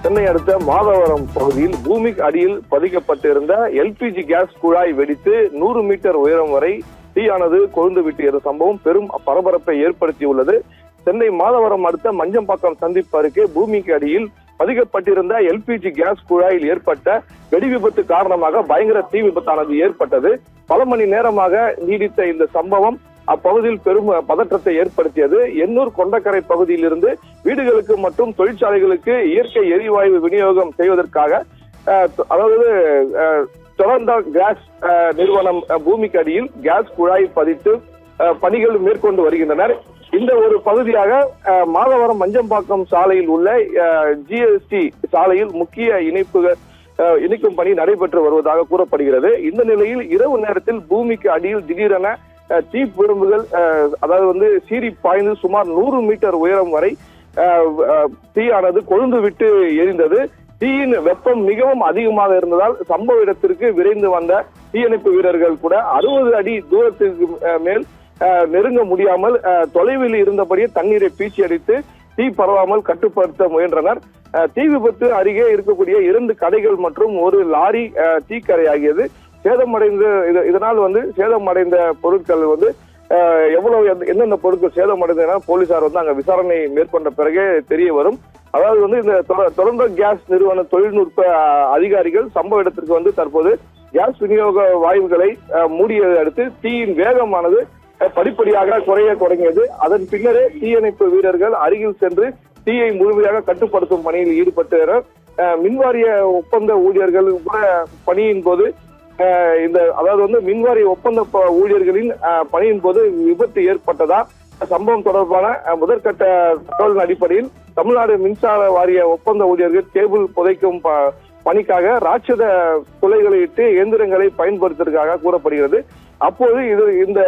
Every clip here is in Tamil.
சென்னை அடுத்த மாதவரம் பகுதியில் பூமி அடியில் பதிக்கப்பட்டிருந்த எல்பிஜி கேஸ் குழாய் வெடித்து 100 மீட்டர் உயரம் வரை தீயானது கொழுந்து விட்டிய சம்பவம் பெரும் பரபரப்பை ஏற்படுத்தியுள்ளது. சென்னை மாதவரம் அடுத்த மஞ்சம்பாக்கம் சந்திப்பு அருகே பூமிக்கு அடியில் பதிக்கப்பட்டிருந்த எல்பிஜி கேஸ் குழாயில் ஏற்பட்ட வெடி விபத்து காரணமாக பயங்கர தீ விபத்தானது ஏற்பட்டது. பல மணி நேரமாக நீடித்த இந்த சம்பவம் அப்பகுதியில் பெரும் பதற்றத்தை ஏற்படுத்தியது. எண்ணூர் கொண்டக்கரை பகுதியில் இருந்து வீடுகளுக்கு மற்றும் தொழிற்சாலைகளுக்கு இயற்கை எரிவாயு விநியோகம் செய்வதற்காக அதாவது டொரண்டோ கேஸ் நிறுவனம் பூமிக்கு அடியில் கேஸ் குழாய் பதித்து பணிகள் மேற்கொண்டு வருகின்றனர். இந்த ஒரு பகுதியாக மாதவரம் மஞ்சம்பாக்கம் சாலையில் உள்ள ஜிஎஸ்டி சாலையில் முக்கிய இணைக்கும் பணி நடைபெற்று வருவதாக கூறப்படுகிறது. இந்த நிலையில் இரவு நேரத்தில் பூமிக்கு அடியில் திடீரென தீ பிழம்புகள் அதாவது சீறி பாய்ந்து சுமார் 100 மீட்டர் உயரம் வரை தீயானது கொழுந்து விட்டு எரிந்தது. தீயின் வெப்பம் மிகவும் அதிகமாக இருந்ததால் சம்பவ இடத்திற்கு விரைந்து வந்த தீயணைப்பு வீரர்கள் கூட 60 அடி தூரத்திற்கு மேல் நெருங்க முடியாமல் தொலைவில் இருந்தபடியே தண்ணீரை பீச்சி அடித்து தீ பரவாமல் கட்டுப்படுத்த முயன்றனர். தீ விபத்து அருகே இருக்கக்கூடிய 2 கடைகள் மற்றும் ஒரு லாரி தீக்கரையாகியது. சேதமடைந்த இதனால் சேதமடைந்த பொருட்கள் எவ்வளவு எந்தெந்த பொருட்கள் சேதமடைந்தன போலீசார் அங்க விசாரணை மேற்கொண்ட பிறகே தெரிய வரும். அதாவது இந்த டொரண்டோ கேஸ் நிறுவன தொழில்நுட்ப அதிகாரிகள் சம்பவ இடத்திற்கு தற்போது கேஸ் விநியோக வாயுகளை மூடியதை அடுத்து தீயின் வேகமானது படிப்படியாக குறைய தொடங்கியது. அதன் பின்னரே தீயணைப்பு வீரர்கள் அருகில் சென்று தீயை முழுமையாக கட்டுப்படுத்தும் பணியில் ஈடுபட்டனர். மின்வாரிய ஒப்பந்த ஊழியர்கள் கூட பணியின் போது அதாவது மின்வாரிய ஒப்பந்த ஊழியர்களின் பணியின் போது விபத்து ஏற்பட்டதா சம்பவம் தொடர்பான முதற்கட்ட தகவலின் அடிப்படையில் தமிழ்நாடு மின்சார வாரிய ஒப்பந்த ஊழியர்கள் கேபிள் புதைக்கும் பணிக்காக ராட்சத துளைகளை இட்டு எந்திரங்களை பயன்படுத்துவதற்காக கூறப்படுகிறது. அப்போது இந்த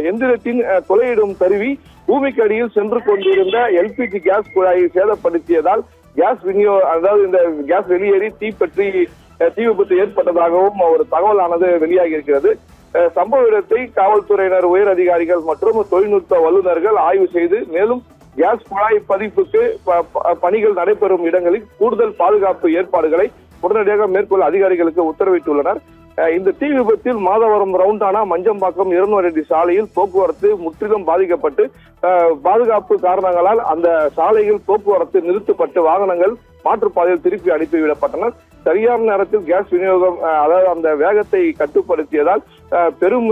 எந்திரத்தின் துளையிடும் கருவி பூமிக்கு அடியில் சென்று கொண்டிருந்த எல்பிஜி கேஸ் குழாயை சேதப்படுத்தியதால் கேஸ் அதாவது இந்த கேஸ் வெளியேறி தீ விபத்து ஏற்பட்டதாகவும் ஒரு தகவலானது வெளியாகி இருக்கிறது. சம்பவ இடத்தை காவல்துறையினர், உயர் அதிகாரிகள் மற்றும் தொழில்நுட்ப வல்லுநர்கள் ஆய்வு செய்து மேலும் கேஸ் குழாய் பதிப்புக்கு பணிகள் நடைபெறும் இடங்களில் கூடுதல் பாதுகாப்பு ஏற்பாடுகளை உடனடியாக மேற்கொள்ள அதிகாரிகளுக்கு உத்தரவிட்டுள்ளனர். இந்த தீ விபத்தில் மாதவரம் ரவுண்டானா மஞ்சம்பாக்கம் 200 அடி சாலையில் போக்குவரத்து முற்றிலும் பாதிக்கப்பட்டு பாதுகாப்பு காரணங்களால் அந்த சாலையில் போக்குவரத்து நிறுத்தப்பட்டு வாகனங்கள் மாற்றுப்பாதையில் திருப்பி அனுப்பிவிடப்பட்டனர். சரியான நேரத்தில் கேஸ் விநியோகம் அதாவது அந்த வேகத்தை கட்டுப்படுத்தியதால் பெரும்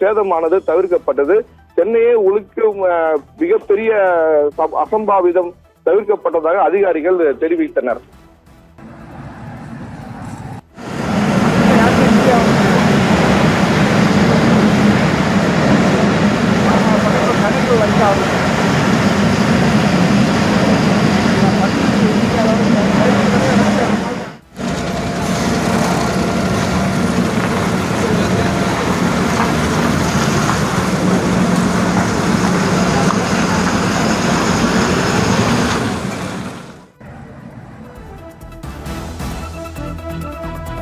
சேதமானது தவிர்க்கப்பட்டது. சென்னையே உலுக்கும் மிகப்பெரிய அசம்பாவிதம் தவிர்க்கப்பட்டதாக அதிகாரிகள் தெரிவித்தனர். கணக்கு